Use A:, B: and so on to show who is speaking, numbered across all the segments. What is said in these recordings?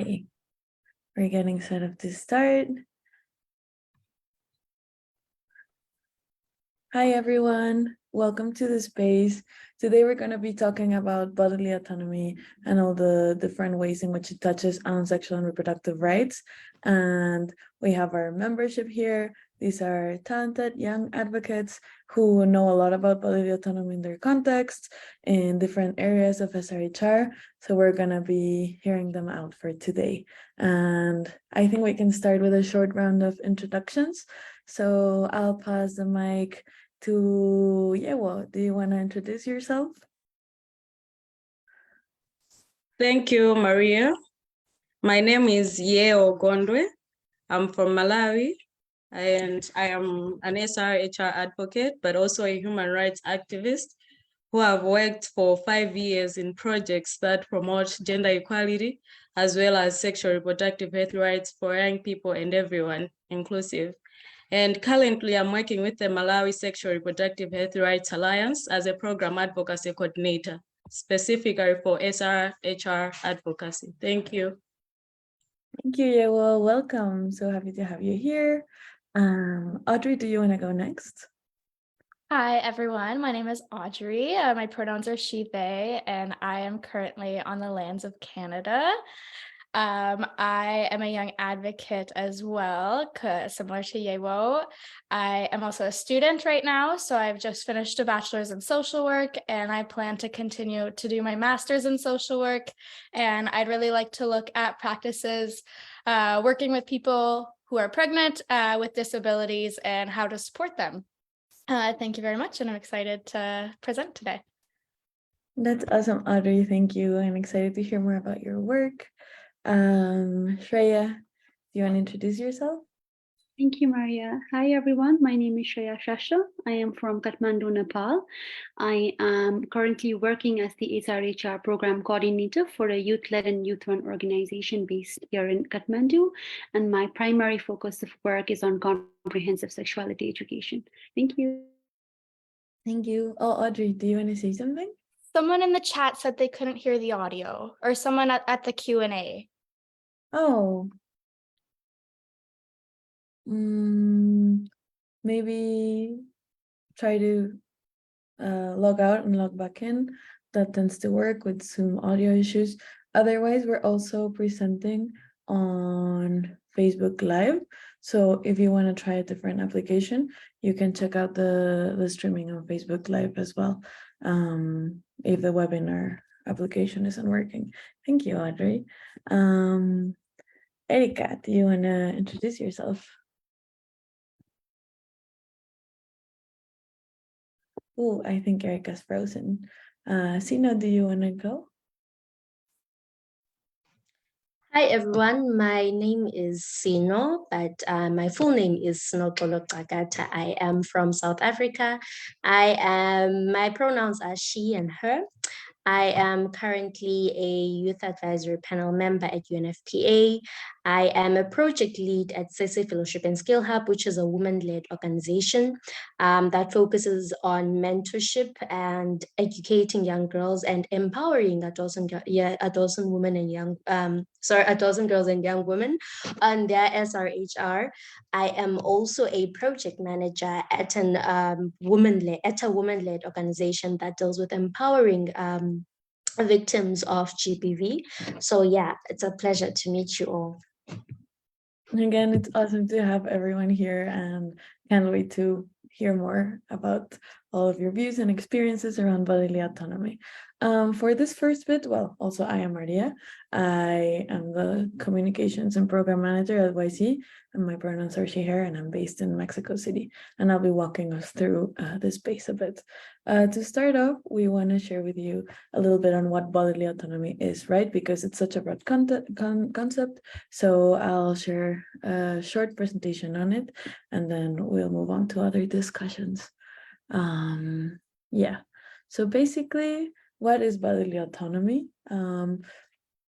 A: Okay, we're getting set up to start. Hi, everyone. Welcome to the space. Today, we're going to be talking about bodily autonomy and all the different ways in which it touches on sexual and reproductive rights. And we have our membership here. These are talented young advocates who know a lot about bodily autonomy in their contexts in different areas of SRHR. So we're going to be hearing them out for today. And I think we can start with a short round of introductions. So I'll pass the mic to Yewo. Do you want to introduce yourself?
B: Thank you, Maria. My name is Yeo Gondwe. I'm from Malawi, and I am an SRHR advocate, but also a human rights activist who have worked for 5 years in projects that promote gender equality, as well as sexual reproductive health rights for young people and everyone, inclusive. And currently, I'm working with the Malawi Sexual Reproductive Health Rights Alliance as a program advocacy coordinator, specifically for SRHR advocacy. Thank you.
A: Thank you, Yewo. Welcome. So happy to have you here. Audrey, do you want to go next?
C: Hi, everyone. My name is Audrey. My pronouns are she, they, and I am currently on the lands of Canada. I am a young advocate as well, similar to Yewo. I am also a student right now, so I've just finished a bachelor's in social work, and I plan to continue to do my master's in social work. And I'd really like to look at practices working with people who are pregnant with disabilities and how to support them. Thank you very much, and I'm excited to present today.
A: That's awesome, Audrey. Thank you. I'm excited to hear more about your work. Shreya, do you want to introduce yourself?
D: Thank you, Maria. Hi, everyone. My name is Shreya Shasha. I am from Kathmandu, Nepal. I am currently working as the SRHR program coordinator for a youth-led and youth-run organization based here in Kathmandu. And my primary focus of work is on comprehensive sexuality education. Thank you.
A: Thank you. Oh, Audrey, do you want to say something?
C: Someone in the chat said they couldn't hear the audio, or someone at the Q&A.
A: Oh. Maybe try to log out and log back in. That tends to work with Zoom audio issues. Otherwise, we're also presenting on Facebook Live. So if you want to try a different application, you can check out the streaming on Facebook Live as well, if the webinar application isn't working. Thank you, Audrey. Erika, do you want to introduce yourself? Oh, I think Erica's frozen. Sina, do you want to go?
E: Hi everyone, my name is Sino, but my full name is Sinopolo Kagata. I am from South Africa. My pronouns are she and her. I am currently a youth advisory panel member at UNFPA. I am a project lead at Sese Fellowship and Skill Hub, which is a woman-led organization that focuses on mentorship and educating young girls and empowering adults and women and adults and girls and young women on their SRHR. I am also a project manager at a woman-led organization that deals with empowering victims of GBV. So yeah, it's a pleasure to meet you all.
A: Again, it's awesome to have everyone here and can't wait to hear more about all of your views and experiences around bodily autonomy. For this first bit, well, also I am Maria. I am the communications and program manager at YC, and my pronouns are she, her, and I'm based in Mexico City. And I'll be walking us through this space a bit. To start off, we want to share with you a little bit on what bodily autonomy is, right? Because it's such a broad concept. So I'll share a short presentation on it, and then we'll move on to other discussions. Yeah, so basically, what is bodily autonomy?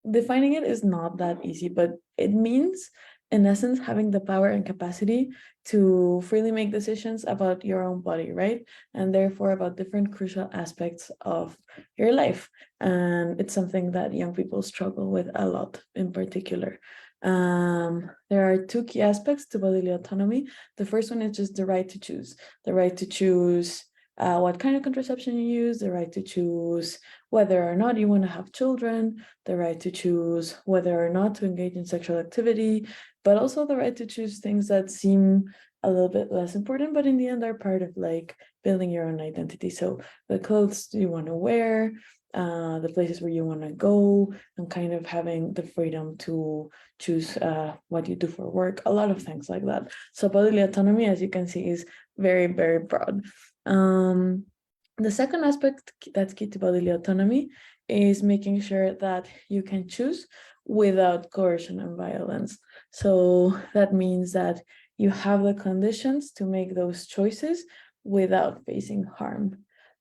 A: Defining it is not that easy, but it means in essence, having the power and capacity to freely make decisions about your own body, right? And therefore about different crucial aspects of your life. And it's something that young people struggle with a lot in particular. There are two key aspects to bodily autonomy. The first one is just the right to choose, the right to choose what kind of contraception you use, the right to choose whether or not you want to have children, the right to choose whether or not to engage in sexual activity, but also the right to choose things that seem a little bit less important, but in the end are part of like building your own identity. So the clothes you want to wear, the places where you want to go, and kind of having the freedom to choose what you do for work, a lot of things like that. So bodily autonomy, as you can see, is very, very broad. The second aspect that's key to bodily autonomy is making sure that you can choose without coercion and violence. So that means that you have the conditions to make those choices without facing harm.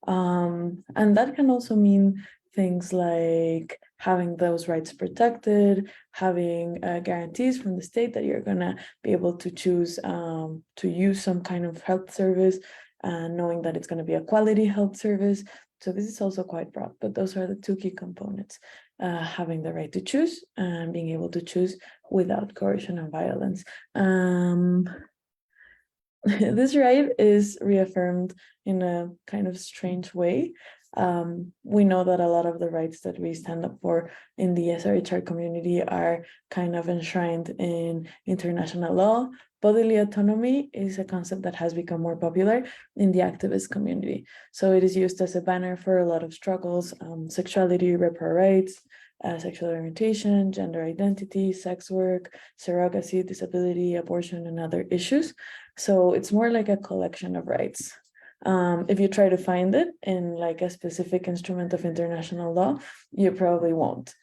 A: And that can also mean things like having those rights protected, having guarantees from the state that you're gonna be able to choose to use some kind of health service, knowing that it's gonna be a quality health service. So this is also quite broad, but those are the two key components, having the right to choose and being able to choose without coercion and violence. This right is reaffirmed in a kind of strange way. We know that a lot of the rights that we stand up for in the SRHR community are kind of enshrined in international law. Bodily autonomy is a concept that has become more popular in the activist community. So it is used as a banner for a lot of struggles, sexuality, reproductive rights, sexual orientation, gender identity, sex work, surrogacy, disability, abortion, and other issues. So it's more like a collection of rights. If you try to find it in like a specific instrument of international law, you probably won't.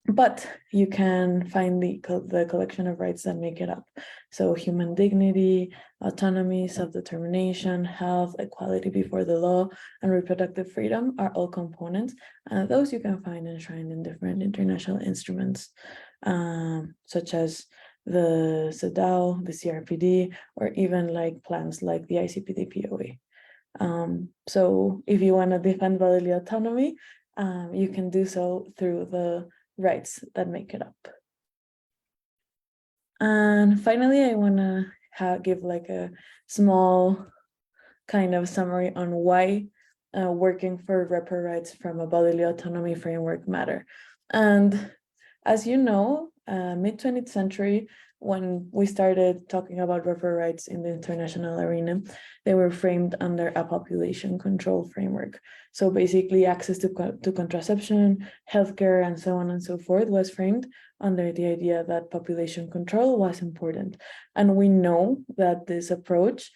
A: But you can find the collection of rights that make it up. So human dignity, autonomy, self-determination, health, equality before the law, and reproductive freedom are all components. Those you can find enshrined in different international instruments, such as the CEDAW, the CRPD, or even like plans like the ICPD-POA. So if you want to defend bodily autonomy, you can do so through the rights that make it up. And finally, I want to give like a small kind of summary on why working for reproductive rights from a bodily autonomy framework matter. And as you know, mid-20th century, when we started talking about reproductive rights in the international arena, they were framed under a population control framework. So basically access to contraception, healthcare, and so on and so forth was framed under the idea that population control was important. And we know that this approach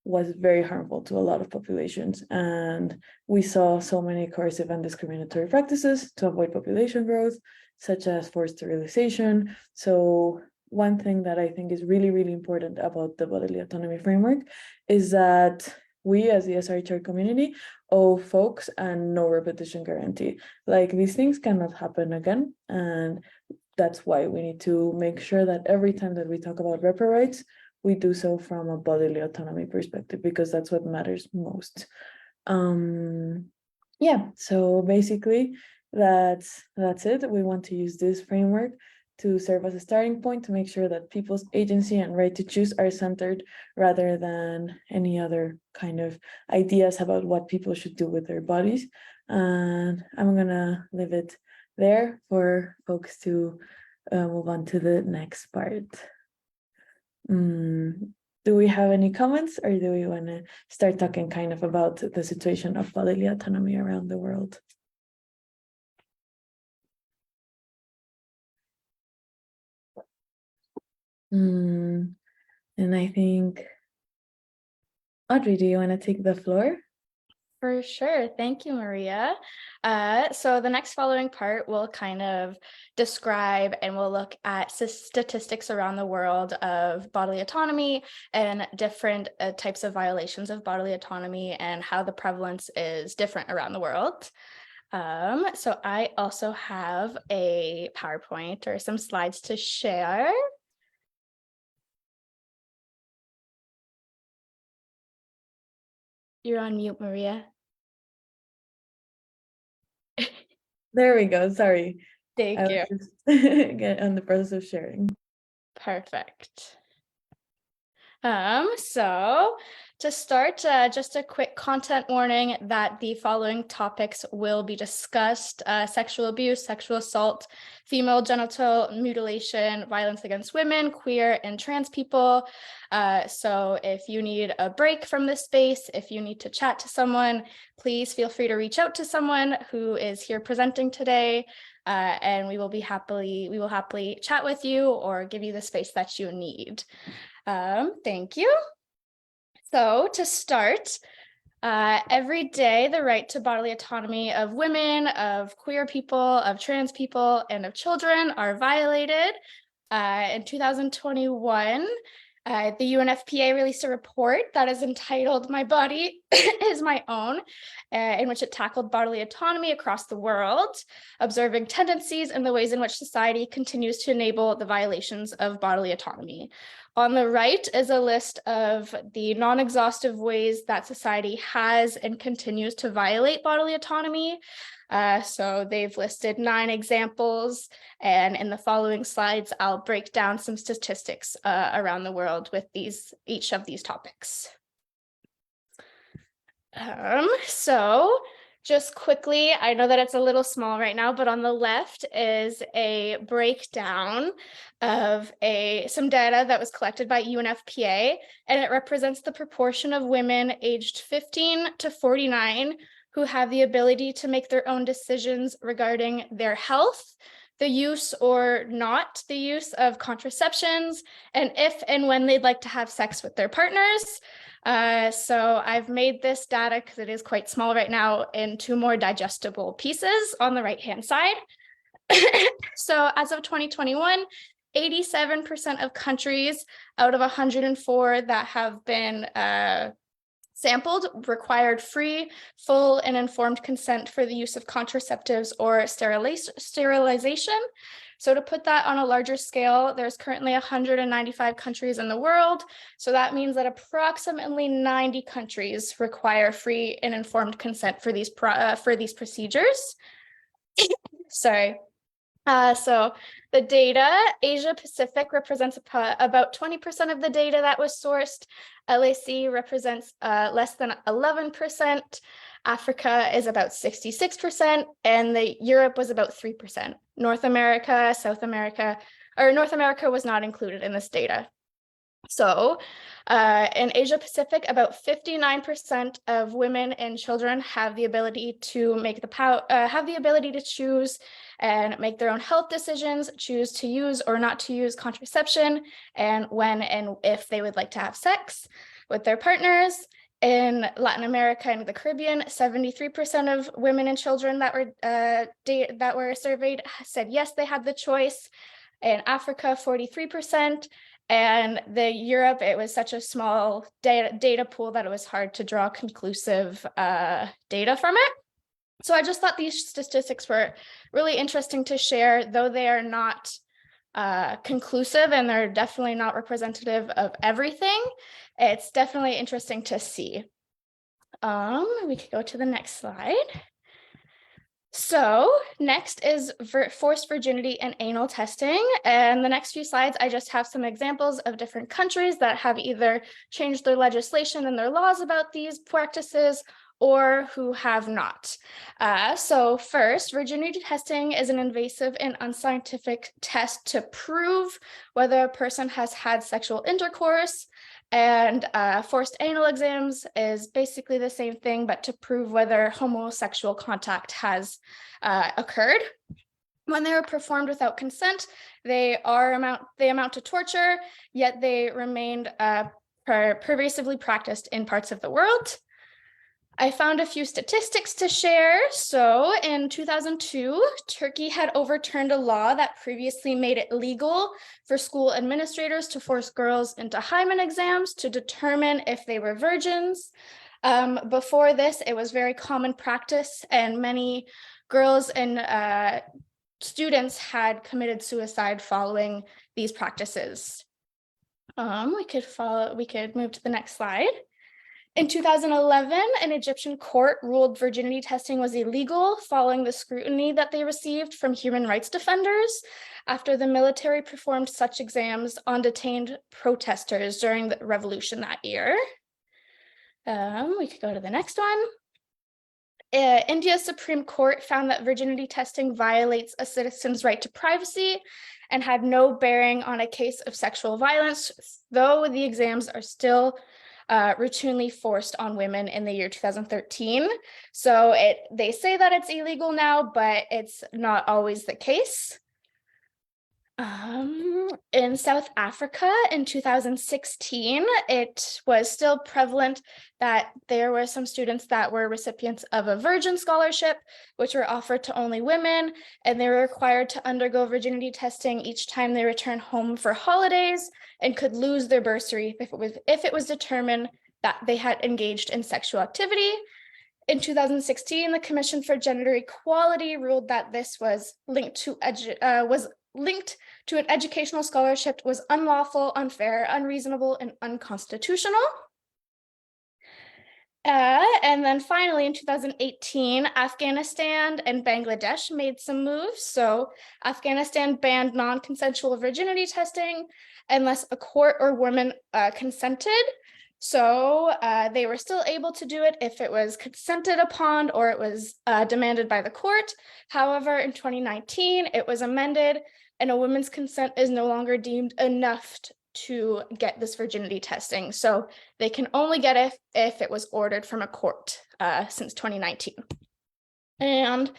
A: was very harmful to a lot of populations. And we saw so many coercive and discriminatory practices to avoid population growth, such as forced sterilization. So one thing that I think is really, really important about the bodily autonomy framework is that we as the SRHR community owe folks a no repetition guarantee. Like these things cannot happen again. And that's why we need to make sure that every time that we talk about reproductive rights, we do so from a bodily autonomy perspective, because that's what matters most. Yeah, so basically that's it. We want to use this framework to serve as a starting point to make sure that people's agency and right to choose are centered rather than any other kind of ideas about what people should do with their bodies. And I'm gonna leave it there for folks to move on to the next part. Do we have any comments, or do we want to start talking kind of about the situation of bodily autonomy around the world? And I think, Audrey, do you want to take the floor?
C: For sure. Thank you, Maria. So the next following part will kind of describe and we'll look at statistics around the world of bodily autonomy and different types of violations of bodily autonomy and how the prevalence is different around the world. So I also have a PowerPoint or some slides to share. You're on mute, Maria.
A: There we go. Sorry.
C: Thank
A: I
C: you.
A: was just get on the process of sharing.
C: Perfect. So to start, just a quick content warning that the following topics will be discussed: sexual abuse, sexual assault, female genital mutilation, violence against women, queer and trans people. So if you need a break from this space, if you need to chat to someone, please feel free to reach out to someone who is here presenting today. And we will happily chat with you or give you the space that you need. Thank you. So to start, every day, the right to bodily autonomy of women, of queer people, of trans people, and of children are violated. In 2021, the UNFPA released a report that is entitled "My Body is My Own," in which it tackled bodily autonomy across the world, observing tendencies and the ways in which society continues to enable the violations of bodily autonomy. On the right is a list of the non-exhaustive ways that society has and continues to violate bodily autonomy. So they've listed 9 examples, and in the following slides, I'll break down some statistics around the world with each of these topics. So just quickly, I know that it's a little small right now, but on the left is a breakdown of some data that was collected by UNFPA, and it represents the proportion of women aged 15 to 49 who have the ability to make their own decisions regarding their health, the use or not the use of contraceptions, and if and when they'd like to have sex with their partners. So I've made this data, because it is quite small right now, into more digestible pieces on the right-hand side. So as of 2021, 87% of countries out of 104 that have been sampled required free, full, and informed consent for the use of contraceptives or sterilization. So to put that on a larger scale, there's currently 195 countries in the world. So that means that approximately 90 countries require free and informed consent for these procedures. Sorry. So the data, Asia Pacific represents about 20% of the data that was sourced. LAC represents less than 11%. Africa is about 66%, and Europe was about 3%. North America was not included in this data. So in Asia Pacific, about 59% of women and children have the ability to choose and make their own health decisions, choose to use or not to use contraception, and when and if they would like to have sex with their partners. In Latin America and the Caribbean, 73% of women and children that were surveyed said yes, they had the choice. In Africa, 43%. And Europe, it was such a small data pool that it was hard to draw conclusive data from it. So I just thought these statistics were really interesting to share, though they are not conclusive and they're definitely not representative of everything. It's definitely interesting to see. We could go to the next slide. So next is forced virginity and anal testing. And the next few slides, I just have some examples of different countries that have either changed their legislation and their laws about these practices or who have not. So first, virginity testing is an invasive and unscientific test to prove whether a person has had sexual intercourse. And forced anal exams is basically the same thing, but to prove whether homosexual contact has occurred. When they are performed without consent, they amount to torture, yet they remained pervasively practiced in parts of the world. I found a few statistics to share. So in 2002, Turkey had overturned a law that previously made it legal for school administrators to force girls into hymen exams to determine if they were virgins. Before this, it was very common practice, and many girls and students had committed suicide following these practices. We could move to the next slide. In 2011, an Egyptian court ruled virginity testing was illegal following the scrutiny that they received from human rights defenders after the military performed such exams on detained protesters during the revolution that year. We could go to the next one. India's Supreme Court found that virginity testing violates a citizen's right to privacy and had no bearing on a case of sexual violence, though the exams are still routinely forced on women in the year 2013. So they say that it's illegal now, but it's not always the case. In South Africa in 2016, it was still prevalent that there were some students that were recipients of a virgin scholarship, which were offered to only women, and they were required to undergo virginity testing each time they returned home for holidays and could lose their bursary if it was determined that they had engaged in sexual activity. In 2016, the Commission for Gender Equality ruled that this was linked to an educational scholarship was unlawful, unfair, unreasonable, and unconstitutional. And then finally, in 2018, Afghanistan and Bangladesh made some moves. So Afghanistan banned non-consensual virginity testing unless a court or woman consented. So they were still able to do it if it was consented upon or it was demanded by the court. However, in 2019, it was amended and a woman's consent is no longer deemed enough to get this virginity testing. So they can only get it if it was ordered from a court since 2019. And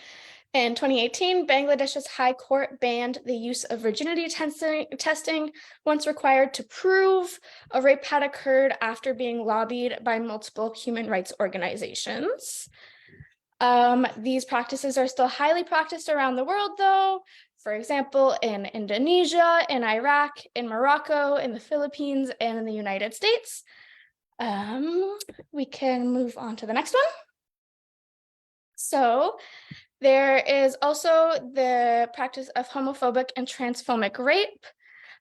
C: in 2018, Bangladesh's High Court banned the use of virginity testing once required to prove a rape had occurred after being lobbied by multiple human rights organizations. These practices are still highly practiced around the world, though. For example, in Indonesia, in Iraq, in Morocco, in the Philippines, and in the United States. We can move on to the next one. So there is also the practice of homophobic and transphobic rape.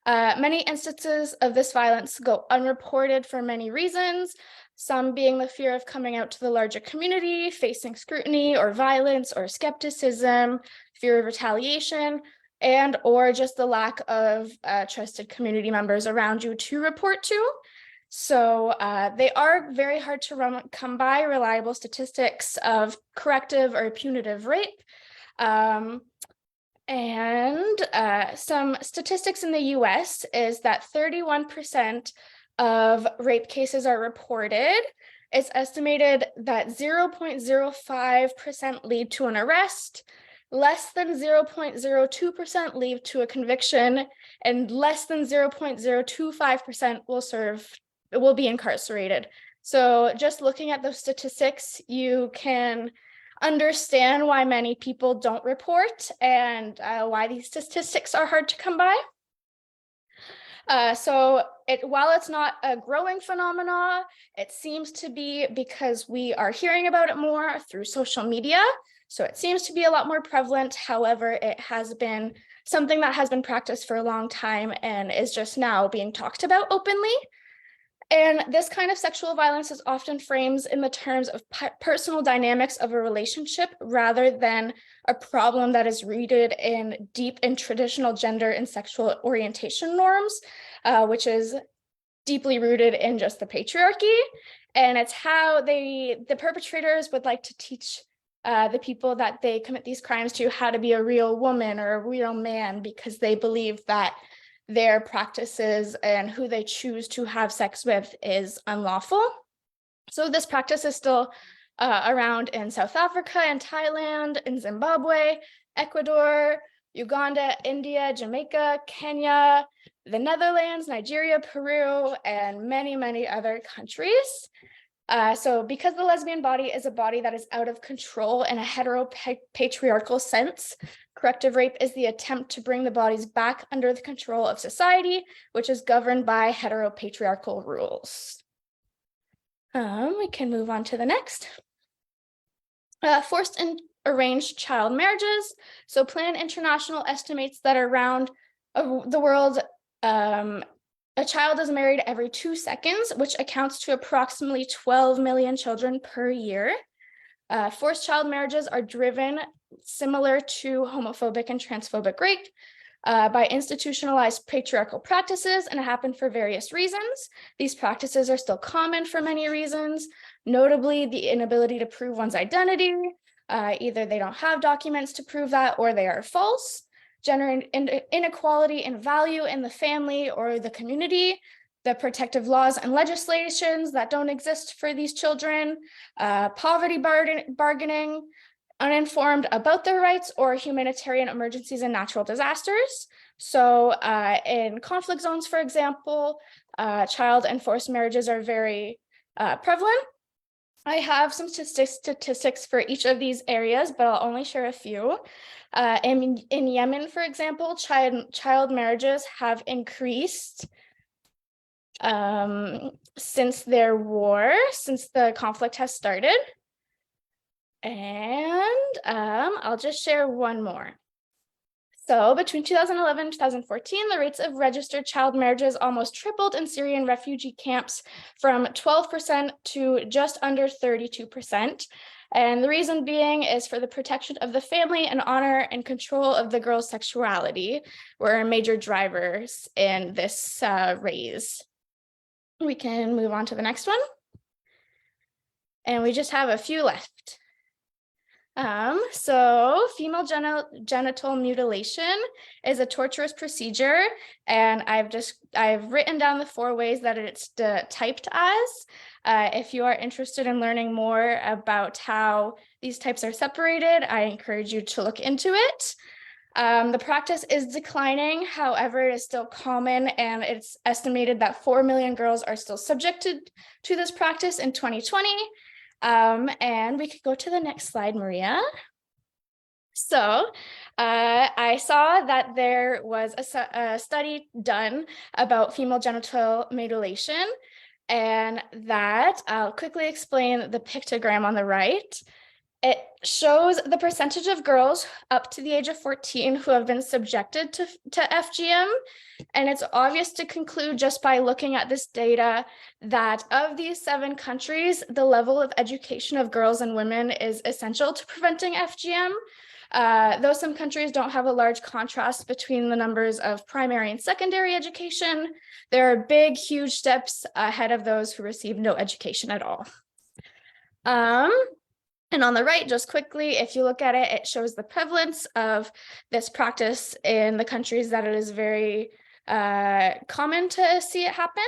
C: Many instances of this violence go unreported for many reasons, some being the fear of coming out to the larger community, facing scrutiny or violence or skepticism, fear of retaliation, and or just the lack of trusted community members around you to report to. So they are very hard to come by reliable statistics of corrective or punitive rape. And some statistics in the US is that 31% of rape cases are reported. It's estimated that 0.05% lead to an arrest, less than 0.02% lead to a conviction, and less than 0.025% will be incarcerated. So just looking at those statistics, you can understand why many people don't report and why these statistics are hard to come by. While it's not a growing phenomena, it seems to be because we are hearing about it more through social media. So it seems to be a lot more prevalent. However, it has been something that has been practiced for a long time and is just now being talked about openly. And this kind of sexual violence is often framed in the terms of personal dynamics of a relationship rather than a problem that is rooted in deep in traditional gender and sexual orientation norms, which is deeply rooted in just the patriarchy. And it's how the perpetrators would like to teach the people that they commit these crimes to how to be a real woman or a real man, because they believe that their practices and who they choose to have sex with is unlawful. So this practice is still around in South Africa and Thailand, in Zimbabwe, Ecuador, Uganda, India, Jamaica, Kenya, the Netherlands, Nigeria, Peru, and many, many other countries. So because the lesbian body is a body that is out of control in a heteropatriarchal sense, corrective rape is the attempt to bring the bodies back under the control of society, which is governed by heteropatriarchal rules. We can move on to the next. Forced arranged child marriages. So Plan International estimates that around the world, a child is married every 2 seconds, which accounts to approximately 12 million children per year. Forced child marriages are driven, similar to homophobic and transphobic rape, by institutionalized patriarchal practices, and happen for various reasons. These practices are still common for many reasons, notably the inability to prove one's identity. Either they don't have documents to prove that, or they are false. Gender inequality in value in the family or the community, the protective laws and legislations that don't exist for these children, poverty bargaining, uninformed about their rights, or humanitarian emergencies and natural disasters. So in conflict zones, for example, child and forced marriages are very prevalent. I have some statistics for each of these areas, but I'll only share a few. In Yemen, for example, child marriages have increased since their war, since the conflict has started. And I'll just share one more. So between 2011 and 2014, the rates of registered child marriages almost tripled in Syrian refugee camps, from 12% to just under 32%. And the reason being is for the protection of the family and honor and control of the girl's sexuality were major drivers in this raise. We can move on to the next one. And we just have a few left. So female genital mutilation is a torturous procedure, and I've written down the 4 ways that it's typed as. If you are interested in learning more about how these types are separated, I encourage you to look into it. The practice is declining, however, it is still common, and it's estimated that 4 million girls are still subjected to this practice in 2020. And we could go to the next slide, Maria. So I saw that there was a study done about female genital mutilation, and that I'll quickly explain the pictogram on the right. It shows the percentage of girls up to the age of 14 who have been subjected to FGM. And it's obvious to conclude just by looking at this data that of these 7 countries, the level of education of girls and women is essential to preventing FGM. Though some countries don't have a large contrast between the numbers of primary and secondary education, there are big, huge steps ahead of those who receive no education at all. And on the right, just quickly, if you look at it, it shows the prevalence of this practice in the countries that it is very common to see it happen.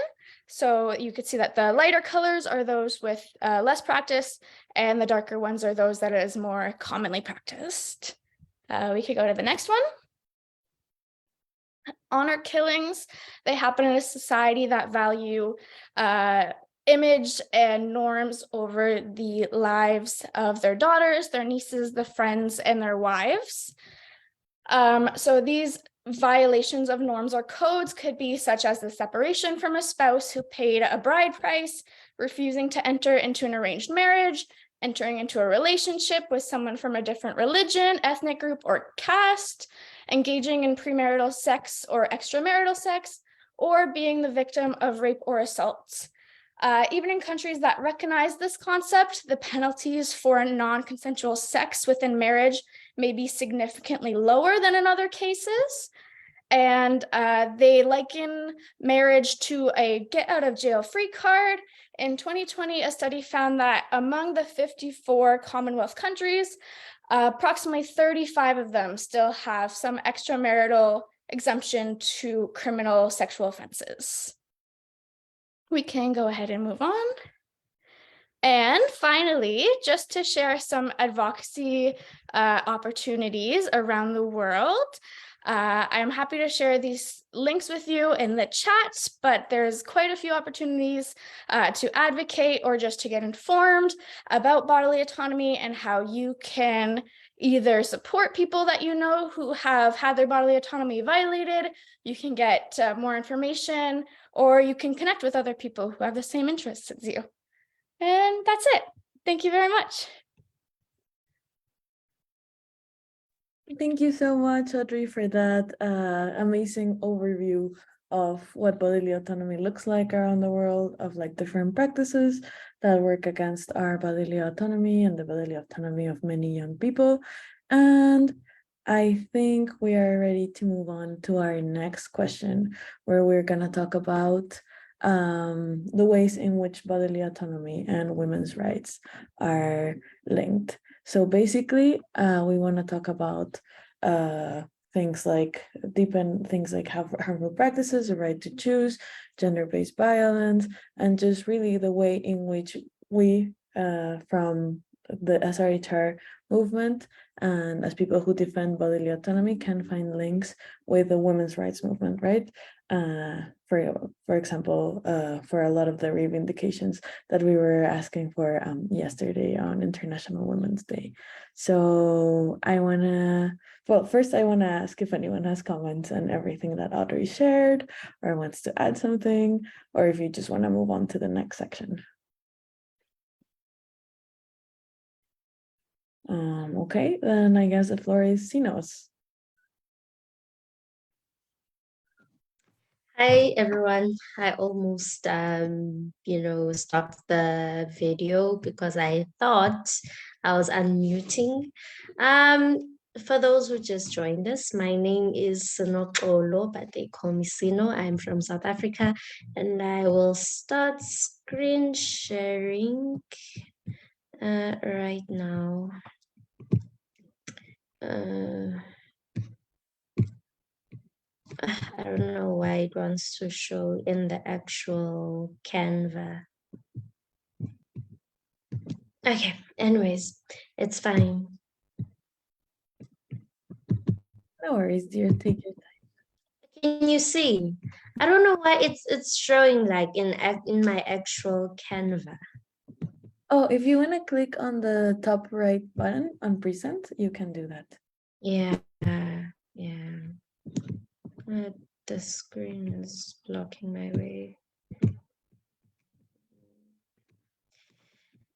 C: So you could see that the lighter colors are those with less practice, and the darker ones are those that is more commonly practiced. We could go to the next one. Honor killings, they happen in a society that value image and norms over the lives of their daughters, their nieces, the friends, and their wives. So these violations of norms or codes could be such as the separation from a spouse who paid a bride price, refusing to enter into an arranged marriage, entering into a relationship with someone from a different religion, ethnic group, or caste, engaging in premarital sex or extramarital sex, or being the victim of rape or assault. Even in countries that recognize this concept, the penalties for non-consensual sex within marriage may be significantly lower than in other cases. And they liken marriage to a get-out-of-jail-free card. In 2020, a study found that among the 54 Commonwealth countries, approximately 35 of them still have some extramarital exemption to criminal sexual offenses. We can go ahead and move on. And finally, just to share some advocacy opportunities around the world, I'm happy to share these links with you in the chat, but there's quite a few opportunities to advocate or just to get informed about bodily autonomy and how you can either support people that you know who have had their bodily autonomy violated, you can get more information, or you can connect with other people who have the same interests as you. And that's it. Thank you very much.
A: Thank you so much, Audrey, for that amazing overview of what bodily autonomy looks like around the world, of like different practices that work against our bodily autonomy and the bodily autonomy of many young people. And I think we are ready to move on to our next question, where we're going to talk about the ways in which bodily autonomy and women's rights are linked. So basically, we want to talk about things like deepen things like harmful practices, the right to choose, gender-based violence, and just really the way in which we, from the SRHR movement and as people who defend bodily autonomy, can find links with the women's rights movement, right? For example, for a lot of the reivindications that we were asking for yesterday on International Women's Day. So first I want to ask if anyone has comments on everything that Audrey shared or wants to add something, or if you just want to move on to the next section. Okay, then I guess the floor is Sino's.
E: Hi everyone. I almost stopped the video because I thought I was unmuting. For those who just joined us, my name is Sinokolo, but they call me Sino. I'm from South Africa, and I will start screen sharing right now. I don't know why it wants to show in the actual Canva. Okay, anyways, it's fine.
A: No worries, dear, take your time.
E: Can you see? I don't know why it's showing like in my actual Canva.
A: Oh, if you want to click on the top right button on present, you can do that.
E: Yeah. The screen is blocking my way.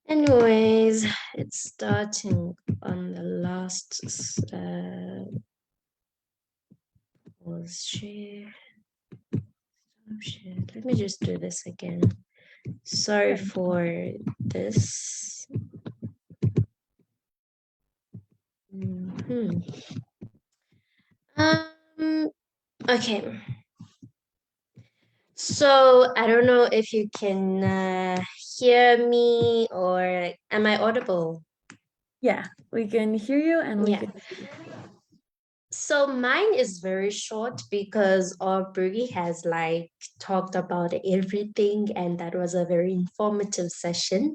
E: Anyways, it's starting on the last share. Let me just do this again. Sorry for this. Okay. So I don't know if you can hear me, or am I audible?
A: Yeah, we can hear you and we can see you.
E: So mine is very short because Aubrey has like talked about everything, and that was a very informative session.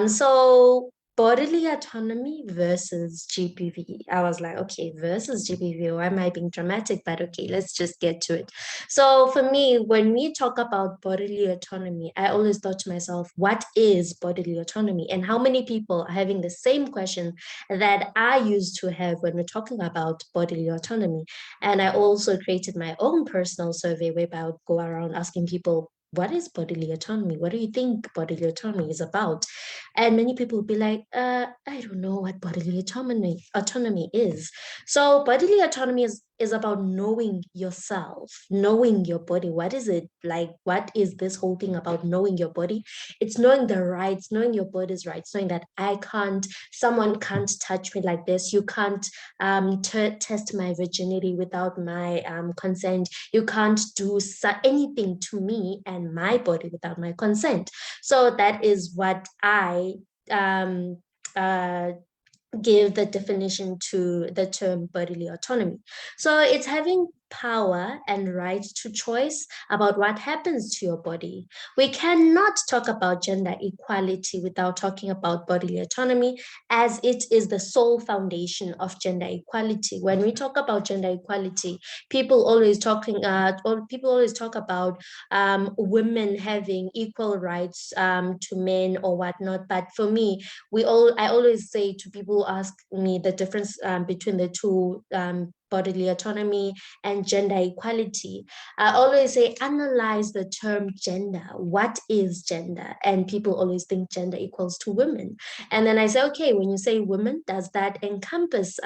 E: So bodily autonomy versus GBV. I was like, okay, versus GBV. Why am I being dramatic? But okay, let's just get to it. So for me, when we talk about bodily autonomy, I always thought to myself, what is bodily autonomy? And how many people are having the same question that I used to have when we're talking about bodily autonomy? And I also created my own personal survey where I would go around asking people, what is bodily autonomy? What do you think bodily autonomy is about? And many people will be like, I don't know what bodily autonomy is. So bodily autonomy is about knowing yourself, knowing your body. What is it like? What is this whole thing about knowing your body? It's knowing the rights, knowing your body's rights, knowing that someone can't touch me like this. You can't test my virginity without my consent. You can't do anything to me and my body without my consent. So that is what I give the definition to the term bodily autonomy. So it's having power and right to choice about what happens to your body. We cannot talk about gender equality without talking about bodily autonomy, as it is the sole foundation of gender equality. When we talk about gender equality, people always talk about women having equal rights to men or whatnot. But for me, I always say to people who ask me the difference between the two bodily autonomy and gender equality, I always say analyze the term gender. What is gender? And people always think gender equals to women. And then I say, okay, when you say women, does that encompass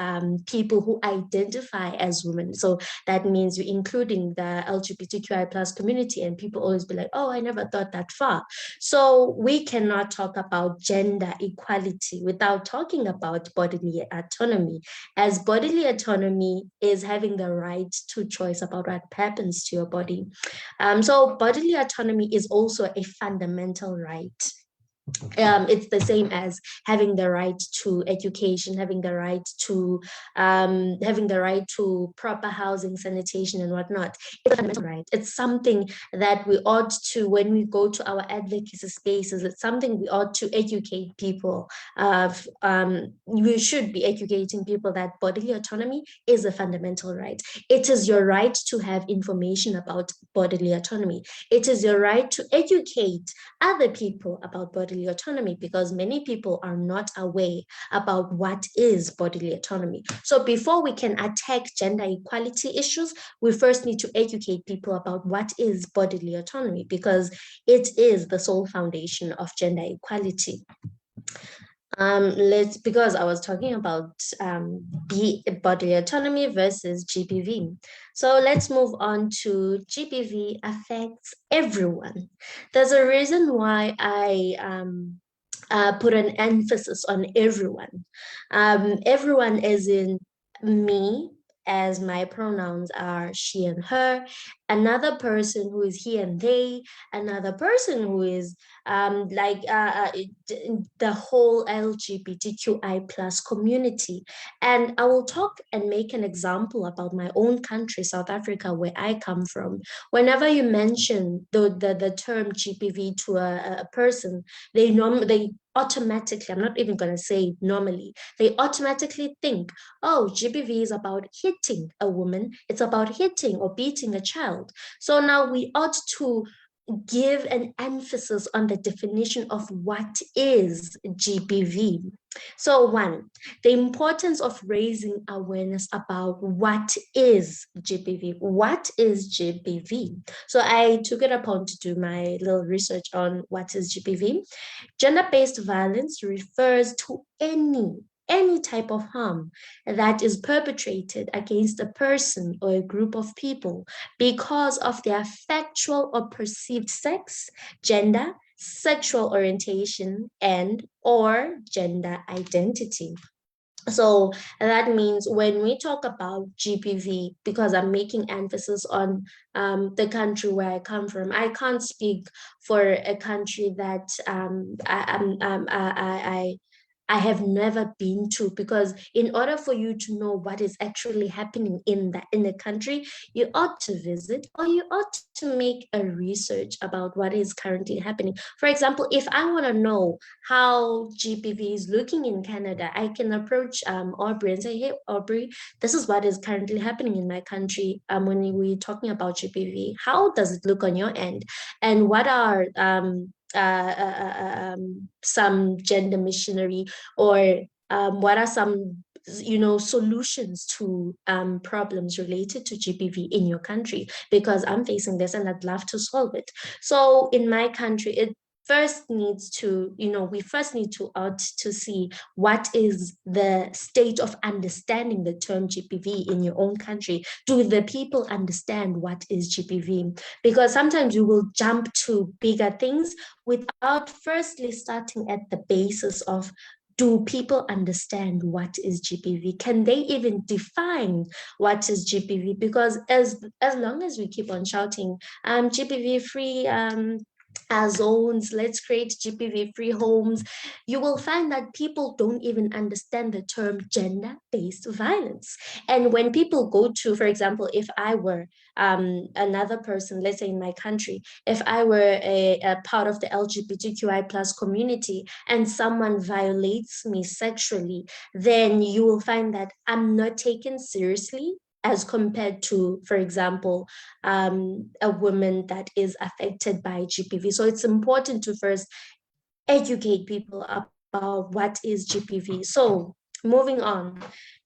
E: people who identify as women? So that means you're including the LGBTQI plus community, and people always be like, oh, I never thought that far. So we cannot talk about gender equality without talking about bodily autonomy, as bodily autonomy is having the right to choice about what happens to your body. So bodily autonomy is also a fundamental right. It's the same as having the right to education, having the right to proper housing, sanitation, and whatnot. It's a fundamental right. It's something that we ought to, when we go to our advocacy spaces, it's something we ought to educate people of. We should be educating people that bodily autonomy is a fundamental right. It is your right to have information about bodily autonomy. It is your right to educate other people about bodily autonomy, because many people are not aware about what is bodily autonomy. So before we can attack gender equality issues, we first need to educate people about what is bodily autonomy, because it is the sole foundation of gender equality. Because I was talking about bodily autonomy versus GBV. So let's move on to GBV affects everyone. There's a reason why I put an emphasis on everyone. Everyone as in me, as my pronouns are she and her, another person who is he and they, another person who is the whole LGBTQI plus community. And I will talk and make an example about my own country, South Africa, where I come from. Whenever you mention the term GBV to a person, they automatically, I'm not even going to say normally, they automatically think, oh, GBV is about hitting a woman, it's about hitting or beating a child. So now we ought to give an emphasis on the definition of what is GBV. So one, the importance of raising awareness about what is GBV. What is GBV? So I took it upon to do my little research on what is GBV. Gender-based violence refers to any type of harm that is perpetrated against a person or a group of people because of their factual or perceived sex, gender, sexual orientation, and or gender identity. So that means when we talk about GBV, because I'm making emphasis on the country where I come from, I can't speak for a country that I have never been to, because in order for you to know what is actually happening in the country, you ought to visit or you ought to make a research about what is currently happening. For example, if I want to know how GBV is looking in Canada, I can approach Aubrey and say, hey, Aubrey, this is what is currently happening in my country. When we're talking about GBV, how does it look on your end? And what are some gender missionary or what are some solutions to problems related to GBV in your country, because I'm facing this and I'd love to solve it. So in my country, we first need to see what is the state of understanding the term GBV in your own country. Do the people understand what is GBV? Because sometimes you will jump to bigger things without firstly starting at the basis of, do people understand what is GBV? Can they even define what is GBV? Because as long as we keep on shouting, GBV free zones, let's create GBV-free homes, you will find that people don't even understand the term gender-based violence. And when people go to, for example, if I were another person, let's say in my country, if I were a part of the LGBTQI plus community and someone violates me sexually, then you will find that I'm not taken seriously as compared to, for example, a woman that is affected by GBV. So it's important to first educate people about what is GBV. So moving on,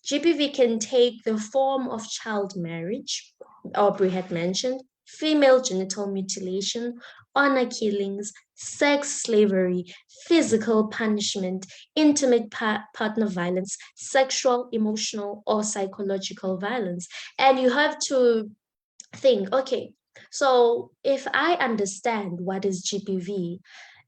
E: GBV can take the form of child marriage, Aubrey had mentioned, female genital mutilation, honor killings, sex slavery, physical punishment, intimate partner violence, sexual, emotional, or psychological violence. And you have to think, okay, so if I understand what is GBV,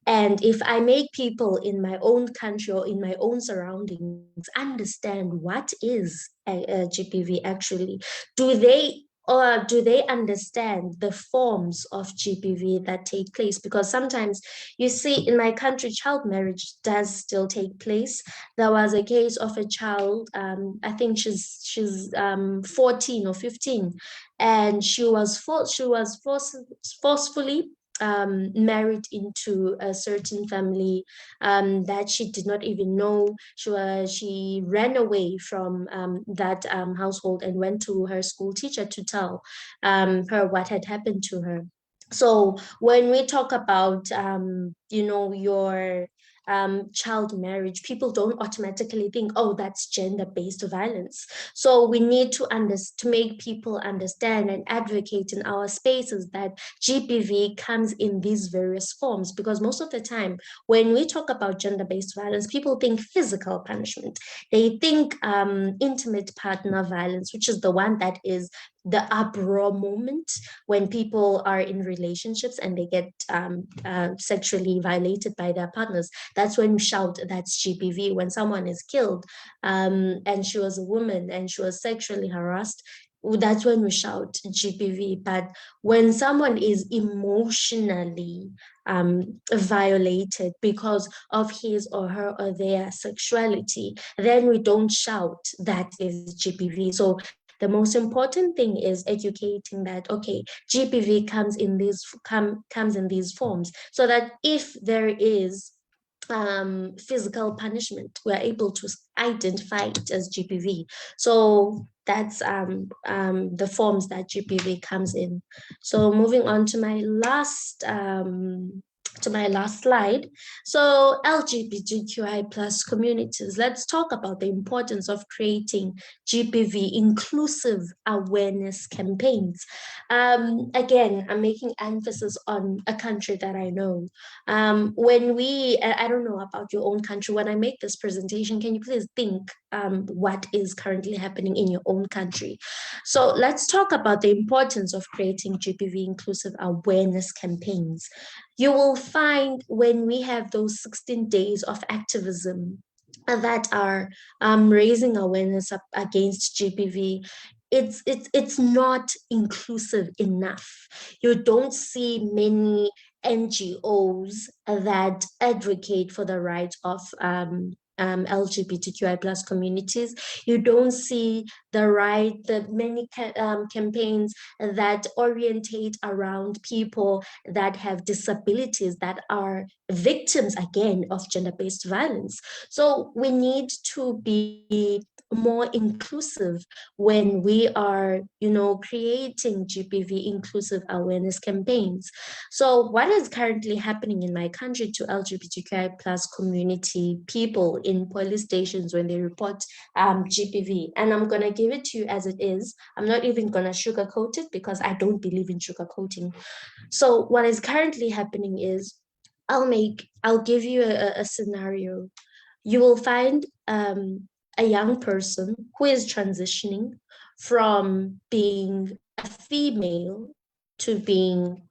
E: and if I make people in my own country or in my own surroundings understand what is a GBV actually, do they or do they understand the forms of GBV that take place? Because sometimes you see in my country, child marriage does still take place. There was a case of a child, I think she's 14 or 15, and she was forcefully married into a certain family that she did not even know. She ran away from that household and went to her school teacher to tell her what had happened to her. So when we talk about your child marriage, people don't automatically think, oh, that's gender-based violence. So we need to make people understand and advocate in our spaces that GBV comes in these various forms, because most of the time when we talk about gender-based violence, people think physical punishment. They think intimate partner violence, which is the one that is the uproar moment when people are in relationships and they get sexually violated by their partners. That's when we shout, that's GBV. When someone is killed and she was a woman and she was sexually harassed, that's when we shout GBV. But when someone is emotionally violated because of his or her or their sexuality, then we don't shout that is GBV. So the most important thing is educating that, okay, GBV comes in these forms, so that if there is physical punishment, we're able to identify it as GBV. So that's the forms that GBV comes in. So moving on to my last slide. So LGBTQI plus communities, let's talk about the importance of creating GBV inclusive awareness campaigns. Again, I'm making emphasis on a country that I know. When I don't know about your own country, when I make this presentation, can you please think what is currently happening in your own country? So let's talk about the importance of creating GBV inclusive awareness campaigns. You will find when we have those 16 days of activism that are raising awareness against GBV, it's not inclusive enough. You don't see many NGOs that advocate for the rights of LGBTQI plus communities. You don't see the many campaigns that orientate around people that have disabilities, that are victims, again, of gender-based violence. So we need to be more inclusive when we are, creating GBV inclusive awareness campaigns. So what is currently happening in my country to LGBTQI plus community people in police stations when they report GBV? And I'm gonna give it to you as it is. I'm not even gonna sugarcoat it because I don't believe in sugarcoating. So what is currently happening is, I'll give you a scenario. You will find a young person who is transitioning from being a female to being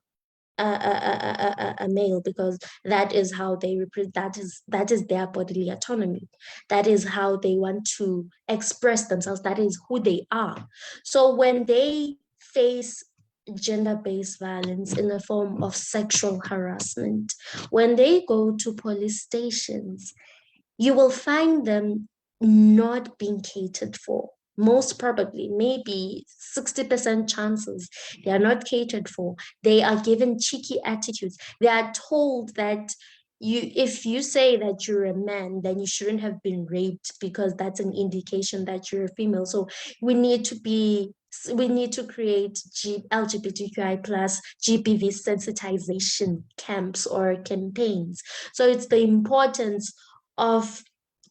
E: a male, because that is how they that is their bodily autonomy. That is how they want to express themselves. That is who they are. So when they face gender-based violence in the form of sexual harassment, when they go to police stations, you will find them not being catered for. Most probably, maybe 60% chances, they are not catered for. They are given cheeky attitudes. They are told that if you say that you're a man, then you shouldn't have been raped, because that's an indication that you're a female. So we need to create LGBTQI plus GBV sensitization camps or campaigns. So it's the importance of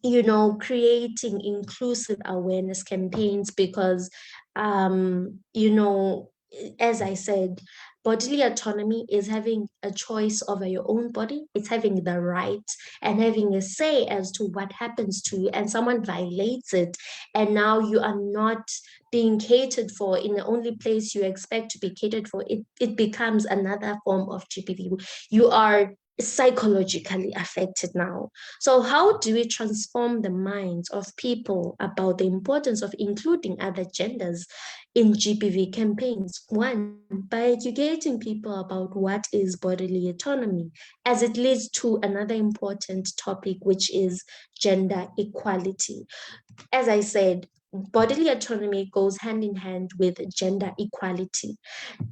E: creating inclusive awareness campaigns because, as I said, bodily autonomy is having a choice over your own body. It's having the right and having a say as to what happens to you, and someone violates it, and now you are not being catered for in the only place you expect to be catered for. It becomes another form of GBV. You are psychologically affected now. So how do we transform the minds of people about the importance of including other genders in GBV campaigns? One, by educating people about what is bodily autonomy, as it leads to another important topic, which is gender equality. As I said, bodily autonomy goes hand in hand with gender equality.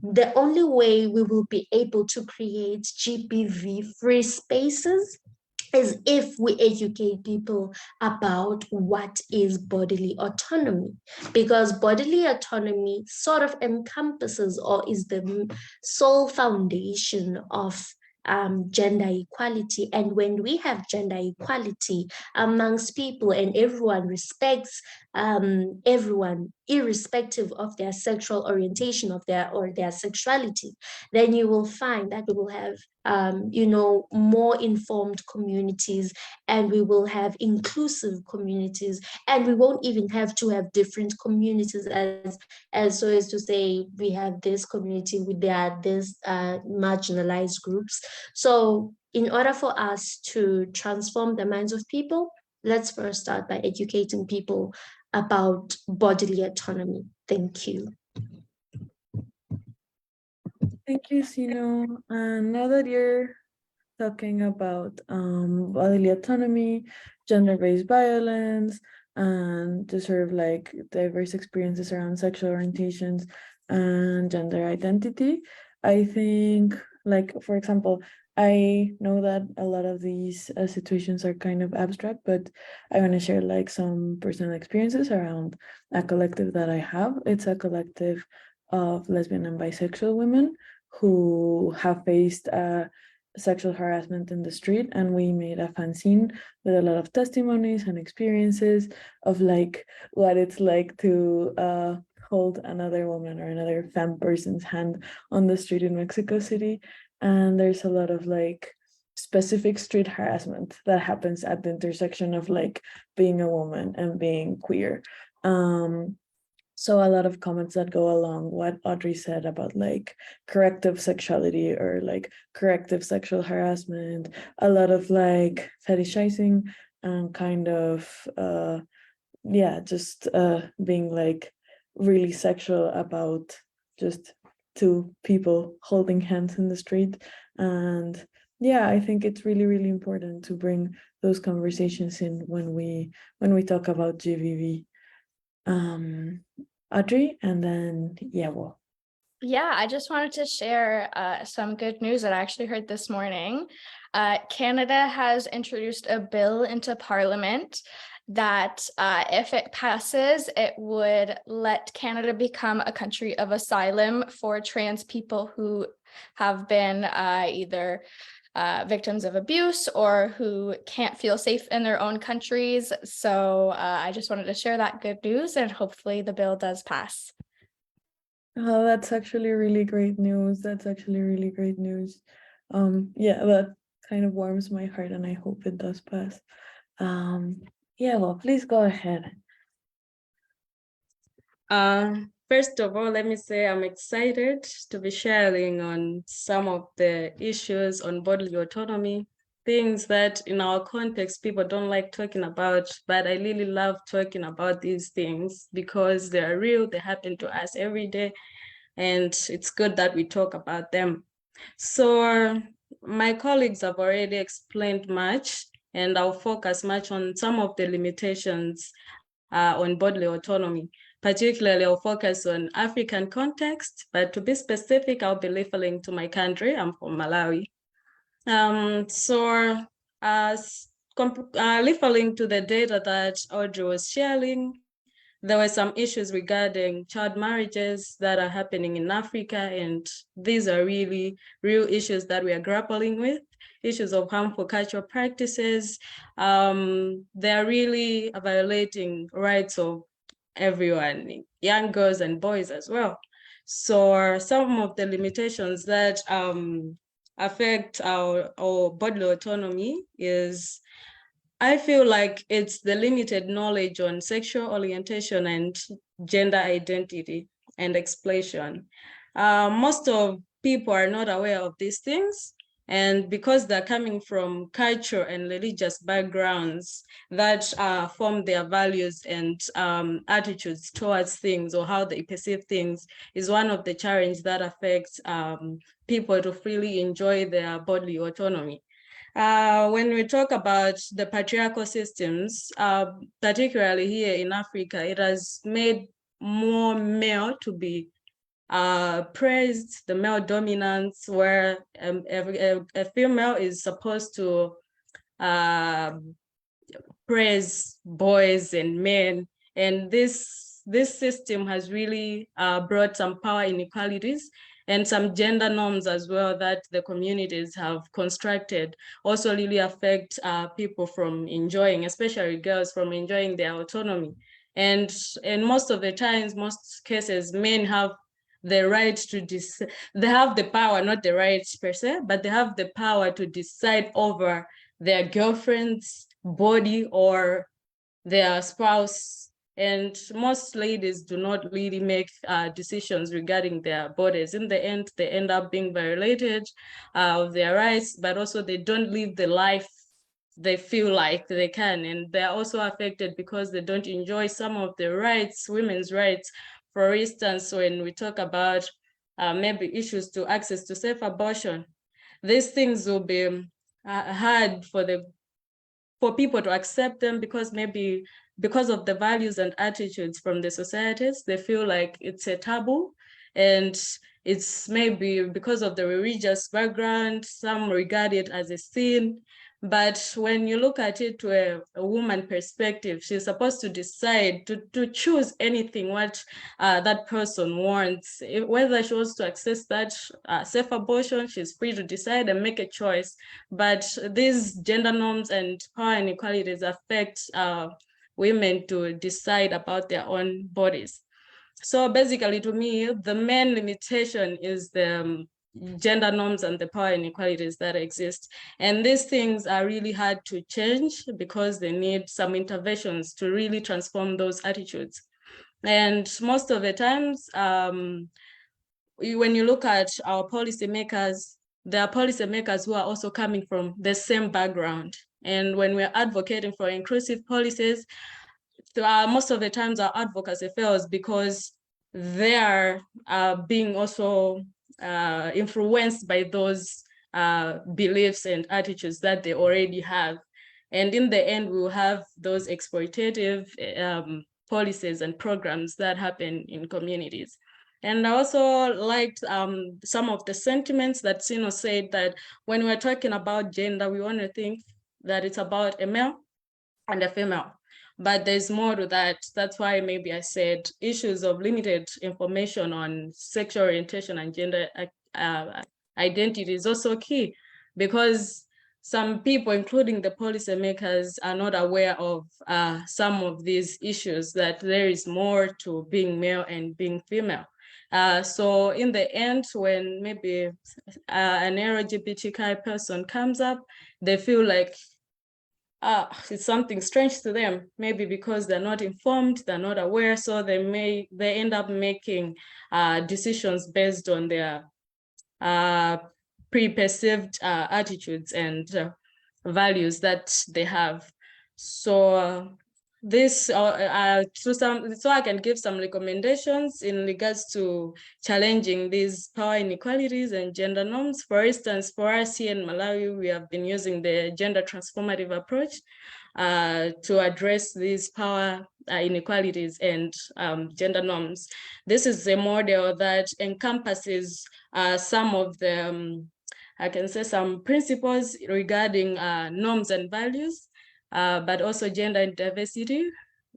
E: The only way we will be able to create GBV free spaces is if we educate people about what is bodily autonomy, because bodily autonomy sort of encompasses or is the sole foundation of gender equality. And when we have gender equality amongst people and everyone respects everyone, irrespective of their sexual orientation of their sexuality, then you will find that we will have more informed communities, and we will have inclusive communities, and we won't even have to have different communities as so as to say we have this community with this marginalized groups. So in order for us to transform the minds of people, let's first start by educating people about bodily autonomy. Thank you.
A: Thank you, Sino. And now that you're talking about bodily autonomy, gender-based violence, and the sort of like diverse experiences around sexual orientations and gender identity, I think, like, for example, I know that a lot of these situations are kind of abstract, but I want to share like some personal experiences around a collective that I have. It's a collective of lesbian and bisexual women who have faced sexual harassment in the street, and we made a fanzine with a lot of testimonies and experiences of like what it's like to hold another woman or another femme person's hand on the street in Mexico City. And there's a lot of like specific street harassment that happens at the intersection of like being a woman and being queer. So a lot of comments that go along what Audrey said about like corrective sexuality or like corrective sexual harassment, a lot of like fetishizing and kind of just being like really sexual about just two people holding hands in the street. And yeah, I think it's really, really important to bring those conversations in when we talk about GBV. Audrey, and then Yewo.
C: Yeah, I just wanted to share some good news that I actually heard this morning. Canada has introduced a bill into Parliament that if it passes, it would let Canada become a country of asylum for trans people who have been either victims of abuse or who can't feel safe in their own countries. So I just wanted to share that good news, and hopefully the bill does pass.
A: Oh, that's actually really great news. That's actually really great news. Yeah, that kind of warms my heart, and I hope it does pass. Yeah, well, please go ahead.
B: First of all, let me say I'm excited to be sharing on some of the issues on bodily autonomy, things that in our context people don't like talking about, but I really love talking about these things because they're real, they happen to us every day, and it's good that we talk about them. So my colleagues have already explained much, and I'll focus much on some of the limitations on bodily autonomy. Particularly, I'll focus on African context, but to be specific, I'll be referring to my country. I'm from Malawi. Referring to the data that Audrey was sharing, there were some issues regarding child marriages that are happening in Africa, and these are really real issues that we are grappling with, issues of harmful cultural practices. They're really violating rights of everyone, young girls and boys as well. So some of the limitations that affect our bodily autonomy is, I feel like it's the limited knowledge on sexual orientation and gender identity and exploitation. Most of people are not aware of these things, and because they're coming from cultural and religious backgrounds that form their values and attitudes towards things, or how they perceive things, is one of the challenges that affects people to freely enjoy their bodily autonomy. When we talk about the patriarchal systems, particularly here in Africa, it has made more male to be praised, the male dominance, where a female is supposed to praise boys and men. And this system has really brought some power inequalities and some gender norms as well that the communities have constructed, also really affect people from enjoying, especially girls, from enjoying their autonomy. And most of the times, most cases, men have the right to decide. They have the power, not the rights per se, but they have the power to decide over their girlfriend's body or their spouse. And most ladies do not really make decisions regarding their bodies. In the end, they end up being violated of their rights, but also they don't live the life they feel like they can. And they're also affected because they don't enjoy some of the rights, women's rights. For instance, when we talk about maybe issues to access to safe abortion, these things will be hard for people to accept them, because maybe because of the values and attitudes from the societies, they feel like it's a taboo. And it's maybe because of the religious background, some regard it as a sin. But when you look at it to a woman perspective, she's supposed to decide to choose anything what that person wants. Whether she wants to access that safe abortion, she's free to decide and make a choice. But these gender norms and power inequalities affect women to decide about their own bodies. So basically, to me, the main limitation is the gender norms and the power inequalities that exist. And these things are really hard to change because they need some interventions to really transform those attitudes. And most of the times, when you look at our policymakers, there are policymakers who are also coming from the same background. And when we're advocating for inclusive policies, most of the times our advocacy fails because they are being also influenced by those beliefs and attitudes that they already have. And in the end, we will have those exploitative policies and programs that happen in communities. And I also liked some of the sentiments that Sino said, that when we're talking about gender, we want to think that it's about a male and a female. But there's more to that. That's why maybe I said issues of limited information on sexual orientation and gender identity is also key, because some people, including the policymakers, are not aware of some of these issues, that there is more to being male and being female. So in the end, when maybe an LGBTQI person comes up, they feel like it's something strange to them, maybe because they're not informed, they're not aware, so they end up making decisions based on their pre-perceived attitudes and values that they have. So so I can give some recommendations in regards to challenging these power inequalities and gender norms. For instance, for us here in Malawi, we have been using the gender transformative approach to address these power inequalities and gender norms. This is a model that encompasses some of the, I can say, some principles regarding norms and values, but also gender and diversity.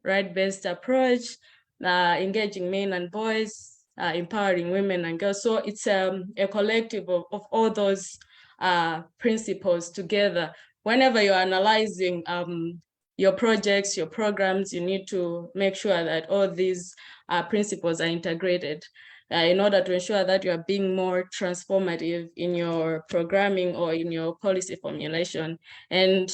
B: right-based approach, engaging men and boys, empowering women and girls. So it's a collective of all those principles together. Whenever you're analyzing your projects, your programs, you need to make sure that all these principles are integrated in order to ensure that you are being more transformative in your programming or in your policy formulation. And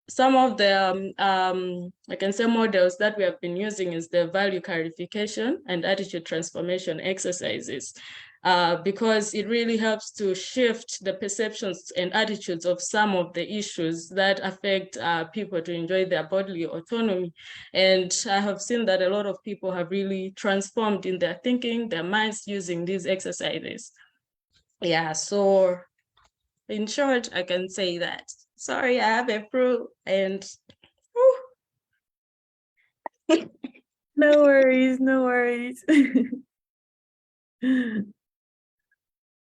B: some of the, I can say, models that we have been using is the value clarification and attitude transformation exercises, because it really helps to shift the perceptions and attitudes of some of the issues that affect people to enjoy their bodily autonomy. And I have seen that a lot of people have really transformed in their thinking, their minds, using these exercises. Yeah, so in short, I can say that. Sorry, I have a flu and
A: No worries, no worries.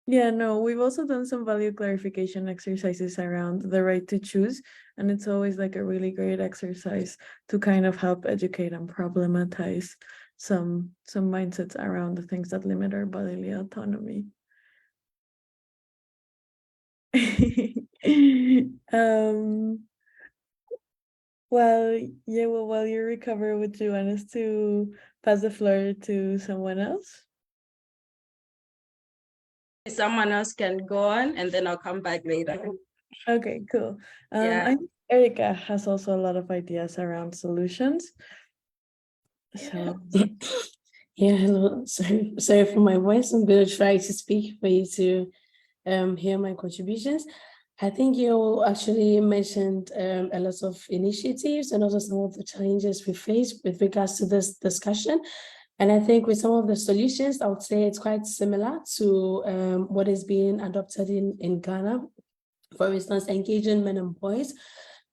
A: Yeah, no, we've also done some value clarification exercises around the right to choose, and it's always like a really great exercise to kind of help educate and problematize some mindsets around the things that limit our bodily autonomy. Well, yeah, well, while you recover, would you want us to pass the floor to someone else?
B: someone else can go on and then I'll come back later.
A: Okay, cool.
B: Yeah.
A: I think Erica has also a lot of ideas around solutions. So
F: Yeah, hello. Sorry for my voice. I'm going to try to speak for you to hear my contributions. I think you actually mentioned a lot of initiatives and also some of the challenges we face with regards to this discussion. And I think with some of the solutions, I would say it's quite similar to what is being adopted in Ghana. For instance, engaging men and boys.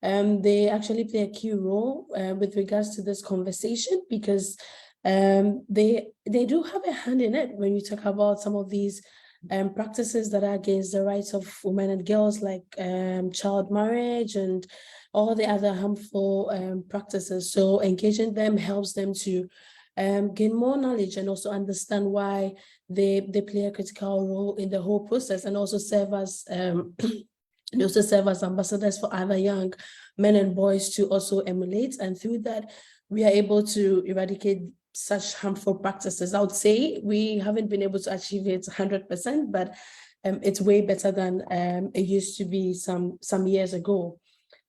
F: They actually play a key role with regards to this conversation because they do have a hand in it when you talk about some of these practices that are against the rights of women and girls, like child marriage and all the other harmful practices. So engaging them helps them to gain more knowledge and also understand why they play a critical role in the whole process, and also serve as they also serve as ambassadors for other young men and boys to also emulate. And through that, we are able to eradicate such harmful practices. I would say we haven't been able to achieve it 100%, but it's way better than it used to be some years ago.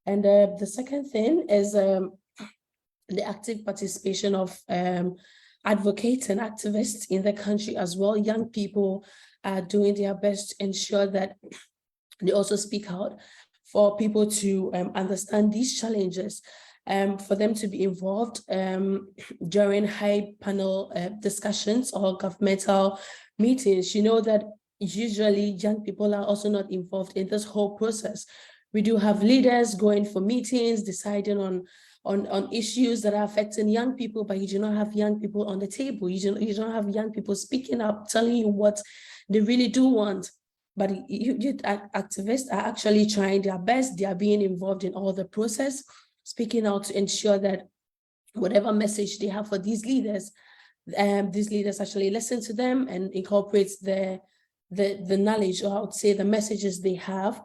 F: And the second thing is the active participation of advocates and activists in the country as well. Young people are doing their best to ensure that they also speak out for people to understand these challenges, for them to be involved during high panel discussions or governmental meetings. You know that usually young people are also not involved in this whole process. We do have leaders going for meetings, deciding on issues that are affecting young people, but you do not have young people on the table. You don't have young people speaking up, telling you what they really do want. But activists are actually trying their best. They are being involved in all the process, speaking out to ensure that whatever message they have for these leaders actually listen to them and incorporate the knowledge, or I would say the messages they have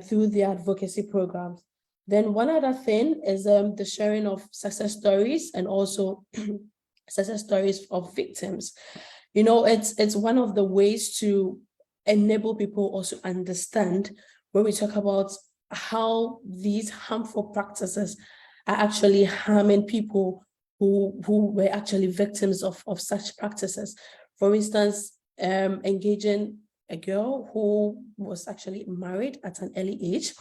F: through the advocacy programs. Then one other thing is the sharing of success stories and also success stories of victims. You know, it's one of the ways to enable people also understand when we talk about how these harmful practices are actually harming people who were actually victims of such practices. For instance, engaging a girl who was actually married at an early age,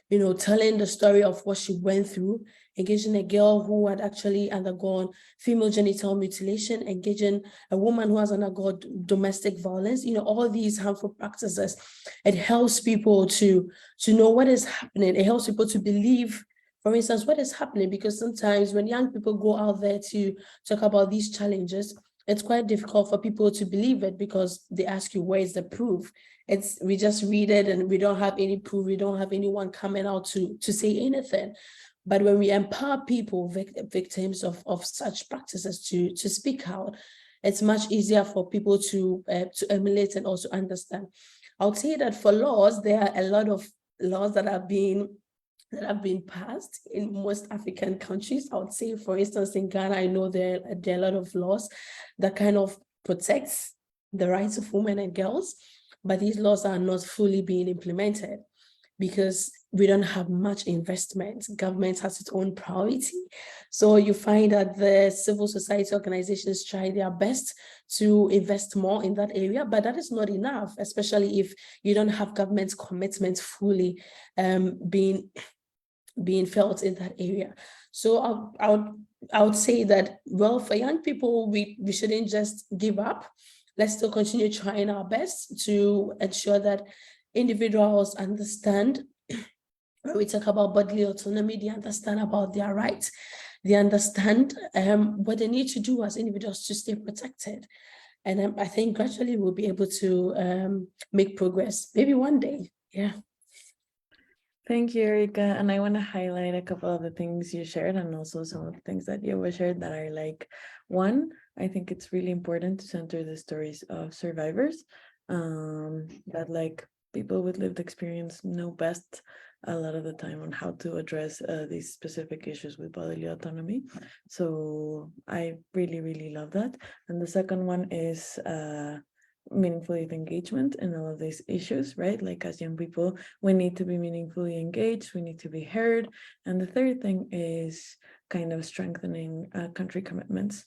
F: you know, telling the story of what she went through, engaging a girl who had actually undergone female genital mutilation, engaging a woman who has undergone domestic violence, you know, all these harmful practices. It helps people to know what is happening. It helps people to believe, for instance, what is happening, because sometimes when young people go out there to talk about these challenges, it's quite difficult for people to believe it because they ask you, where is the proof? We just read it and we don't have any proof. We don't have anyone coming out to say anything. But when we empower people, victims of such practices to speak out, it's much easier for people to emulate and also understand. I would say that for laws, there are a lot of laws that have been passed in most African countries. I would say, for instance, in Ghana, I know there are a lot of laws that kind of protects the rights of women and girls, but these laws are not fully being implemented because we don't have much investment. Government has its own priority. So you find that the civil society organizations try their best to invest more in that area, but that is not enough, especially if you don't have government's commitment fully being felt in that area. So I would say that, well, for young people, we shouldn't just give up. Let's still continue trying our best to ensure that individuals understand. When we talk about bodily autonomy, they understand about their rights. They understand what they need to do as individuals to stay protected. And I think gradually we'll be able to make progress, maybe one day. Yeah.
A: Thank you, Erika. And I want to highlight a couple of the things you shared and also some of the things that you shared that are like, one, I think it's really important to center the stories of survivors, that like people with lived experience know best a lot of the time on how to address these specific issues with bodily autonomy. So I really, really love that. And the second one is meaningful youth engagement in all of these issues, right? Like as young people, we need to be meaningfully engaged, we need to be heard. And the third thing is kind of strengthening country commitments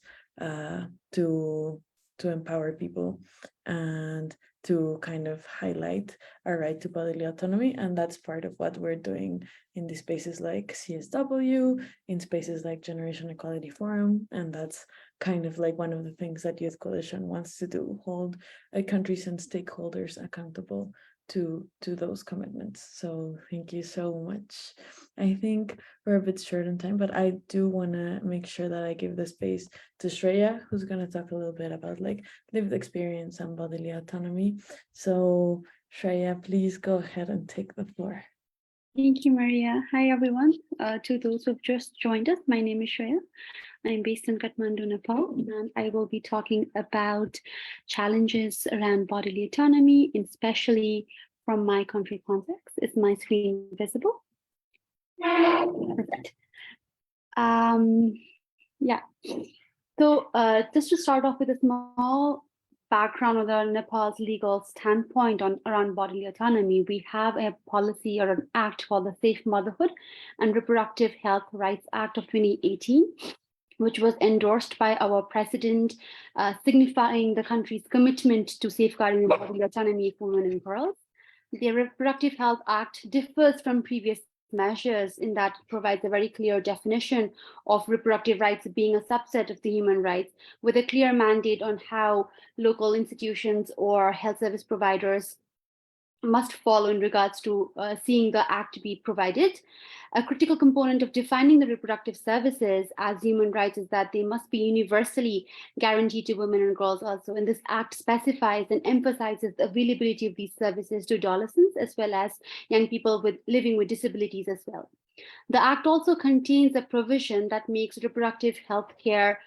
A: to empower people and to kind of highlight our right to bodily autonomy. And that's part of what we're doing in these spaces like CSW, in spaces like Generation Equality Forum. And that's kind of like one of the things that Youth Coalition wants to do, hold countries and stakeholders accountable to those commitments. So thank you so much. I think we're a bit short on time, but I do want to make sure that I give the space to Shreya, who's going to talk a little bit about like lived experience and bodily autonomy. So Shreya, please go ahead and take the floor.
D: Thank you, Maria. Hi, everyone. To those who've just joined us, my name is Shreya. I'm based in Kathmandu, Nepal, and I will be talking about challenges around bodily autonomy, especially from my country context. Is my screen visible? Perfect. Yeah. So just to start off with a small background of the Nepal's legal standpoint around bodily autonomy, we have a policy or an act called the Safe Motherhood and Reproductive Health Rights Act of 2018, which was endorsed by our president, signifying the country's commitment to safeguarding the bodily autonomy of women and girls. The Reproductive Health Act differs from previous measures in that it provides a very clear definition of reproductive rights being a subset of the human rights, with a clear mandate on how local institutions or health service providers must follow in regards to seeing the act be provided. A critical component of defining the reproductive services as human rights is that they must be universally guaranteed to women and girls also. And this act specifies and emphasizes the availability of these services to adolescents as well as young people living with disabilities as well. The act also contains a provision that makes reproductive health care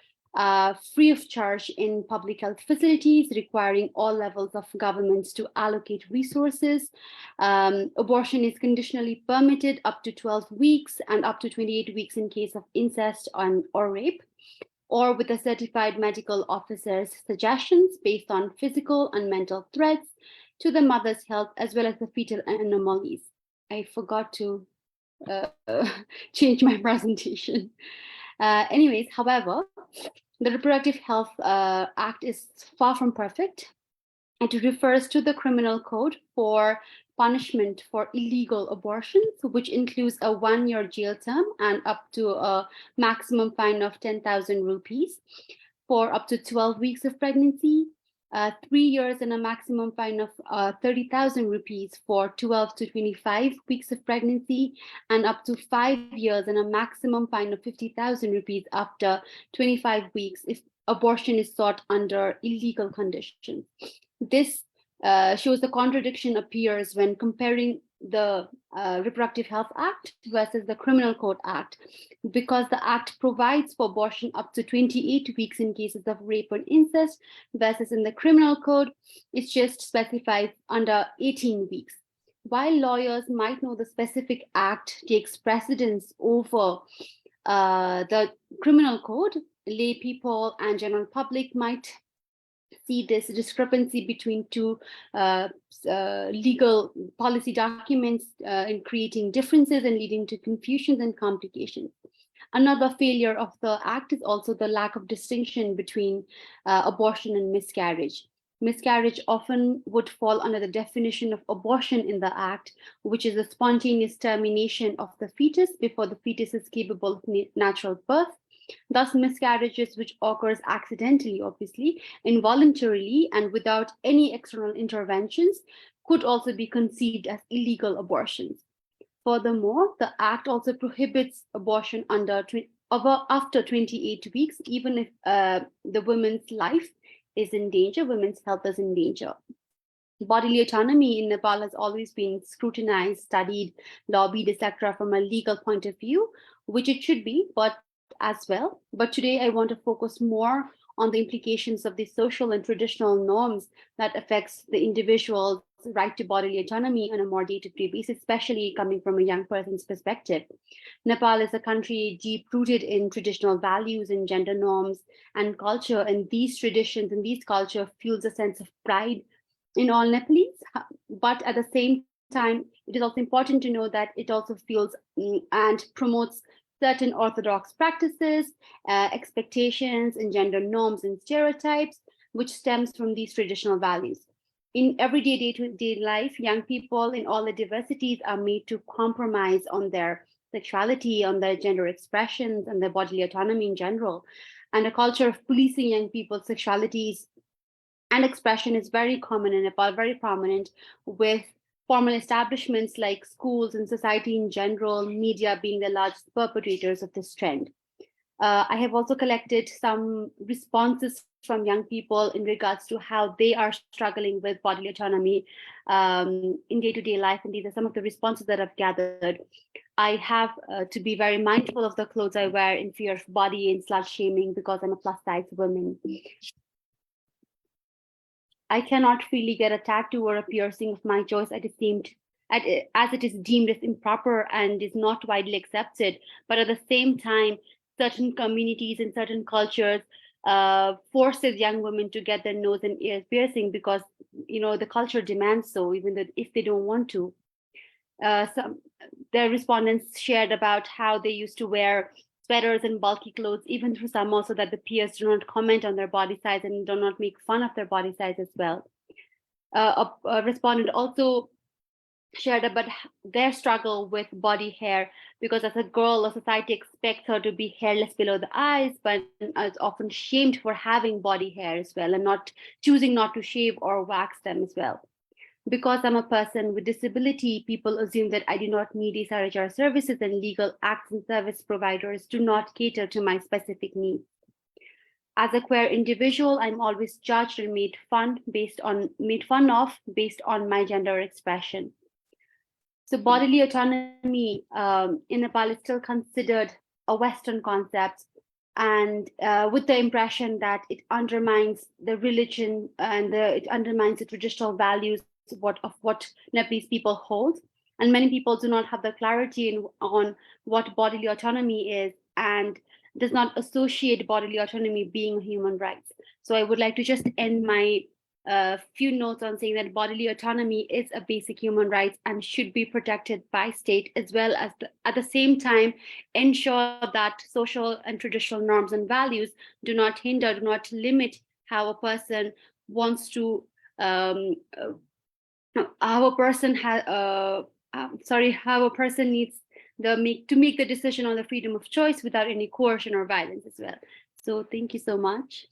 D: free of charge in public health facilities, requiring all levels of governments to allocate resources. Abortion is conditionally permitted up to 12 weeks and up to 28 weeks in case of incest or rape, or with a certified medical officer's suggestions based on physical and mental threats to the mother's health, as well as the fetal anomalies. I forgot to change my presentation. Anyways, however, the Reproductive Health Act is far from perfect. It refers to the criminal code for punishment for illegal abortions, which includes a 1-year jail term and up to a maximum fine of 10,000 rupees for up to 12 weeks of pregnancy, 3 years and a maximum fine of 30,000 rupees for 12 to 25 weeks of pregnancy, and up to 5 years and a maximum fine of 50,000 rupees after 25 weeks if abortion is sought under illegal conditions. This shows the contradiction appears when comparing the Reproductive Health Act versus the Criminal Code Act, because the Act provides for abortion up to 28 weeks in cases of rape or incest, versus in the Criminal Code, it's just specified under 18 weeks. While lawyers might know the specific act takes precedence over the Criminal Code, lay people and general public might see this discrepancy between two legal policy documents in creating differences and leading to confusions and complications. Another failure of the Act is also the lack of distinction between abortion and miscarriage. Miscarriage often would fall under the definition of abortion in the Act, which is a spontaneous termination of the fetus before the fetus is capable of natural birth. Thus, miscarriages which occurs accidentally, obviously, involuntarily, and without any external interventions could also be conceived as illegal abortions. Furthermore, the Act also prohibits abortion after 28 weeks, even if the woman's life is in danger, women's health is in danger. Bodily autonomy in Nepal has always been scrutinized, studied, lobbied, etc., from a legal point of view, which it should be, but today I want to focus more on the implications of the social and traditional norms that affects the individual's right to bodily autonomy on a more day-to-day basis, especially coming from a young person's perspective. Nepal is a country deep-rooted in traditional values and gender norms and culture, and these traditions and these culture fuels a sense of pride in all Nepalese. But at the same time, it is also important to know that it also fuels and promotes certain orthodox practices, expectations, and gender norms and stereotypes, which stems from these traditional values. In everyday day-to-day life, young people in all the diversities are made to compromise on their sexuality, on their gender expressions, and their bodily autonomy in general. And a culture of policing young people's sexualities and expression is very common in Nepal, very prominent, with formal establishments like schools and society in general, media being the largest perpetrators of this trend. I have also collected some responses from young people in regards to how they are struggling with bodily autonomy in day-to-day life, and these are some of the responses that I've gathered. I have to be very mindful of the clothes I wear in fear of body and slut shaming because I'm a plus-size woman. I cannot freely get a tattoo or a piercing of my choice as it is deemed as improper and is not widely accepted. But at the same time, certain communities and certain cultures forces young women to get their nose and ears piercing because the culture demands so, even if they don't want to. Their respondents shared about how they used to wear sweaters and bulky clothes, even through summer, so that the peers do not comment on their body size and do not make fun of their body size as well. A respondent also shared about their struggle with body hair, because as a girl, a society expects her to be hairless below the eyes, but is often shamed for having body hair as well, and not choosing not to shave or wax them as well. Because I'm a person with disability, people assume that I do not need SRHR services, and legal acts and service providers do not cater to my specific needs. As a queer individual, I'm always judged and made fun of based on my gender expression. So bodily autonomy in Nepal is still considered a Western concept, and with the impression that it undermines the religion and it undermines the traditional values of what Nepalese people hold. And many people do not have the clarity on what bodily autonomy is, and does not associate bodily autonomy being human rights. So I would like to just end my few notes on saying that bodily autonomy is a basic human right and should be protected by state, as well as at the same time ensure that social and traditional norms and values do not limit how a person wants to how a person needs to make the decision on the freedom of choice without any coercion or violence as well. So thank you so much.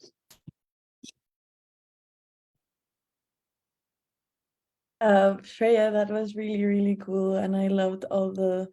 A: Shreya, that was really, really cool. And I loved all the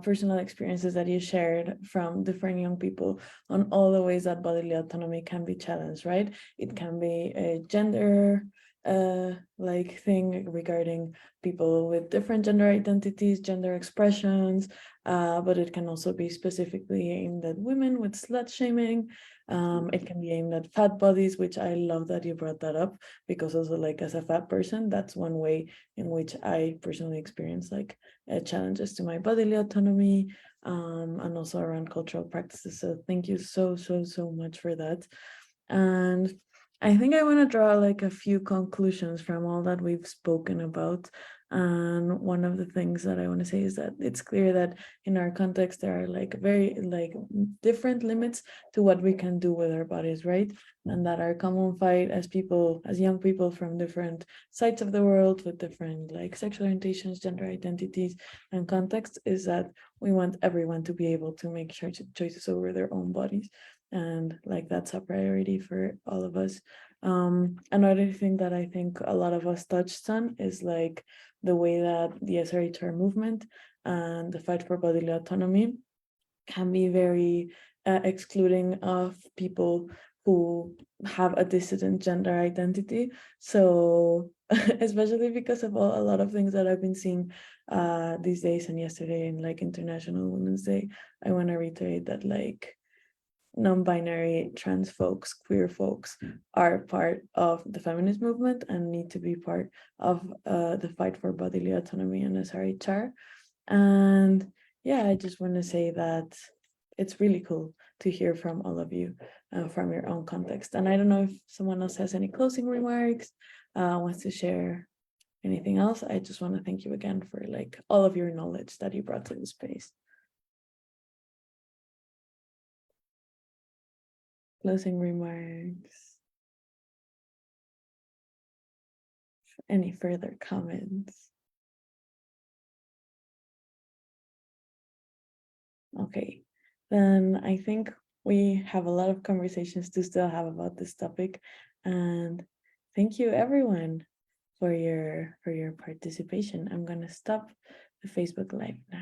A: personal experiences that you shared from different young people on all the ways that bodily autonomy can be challenged, right? It can be gender like thing regarding people with different gender identities, gender expressions, but it can also be specifically aimed at women with slut shaming. It can be aimed at fat bodies, which I love that you brought that up, because also like as a fat person, that's one way in which I personally experience like challenges to my bodily autonomy, and also around cultural practices. So thank you so much for that. And I think I want to draw like a few conclusions from all that we've spoken about. And one of the things that I want to say is that it's clear that in our context, there are like very like different limits to what we can do with our bodies, right? And that our common fight as people, as young people from different sides of the world with different like sexual orientations, gender identities, and contexts is that we want everyone to be able to make choices over their own bodies. And like that's a priority for all of us. Another thing that I think a lot of us touched on is like the way that the SRHR movement and the fight for bodily autonomy can be very excluding of people who have a dissident gender identity. So especially because of a lot of things that I've been seeing these days and yesterday in like International Women's Day, I want to reiterate that like non-binary, trans folks, queer folks are part of the feminist movement and need to be part of the fight for bodily autonomy and SRHR. And yeah, I just want to say that it's really cool to hear from all of you from your own context. And I don't know if someone else has any closing remarks, wants to share anything else. I just want to thank you again for like all of your knowledge that you brought to the space. Closing remarks. Any further comments? Okay, then I think we have a lot of conversations to still have about this topic, and thank you everyone for your participation. I'm gonna stop the Facebook Live now.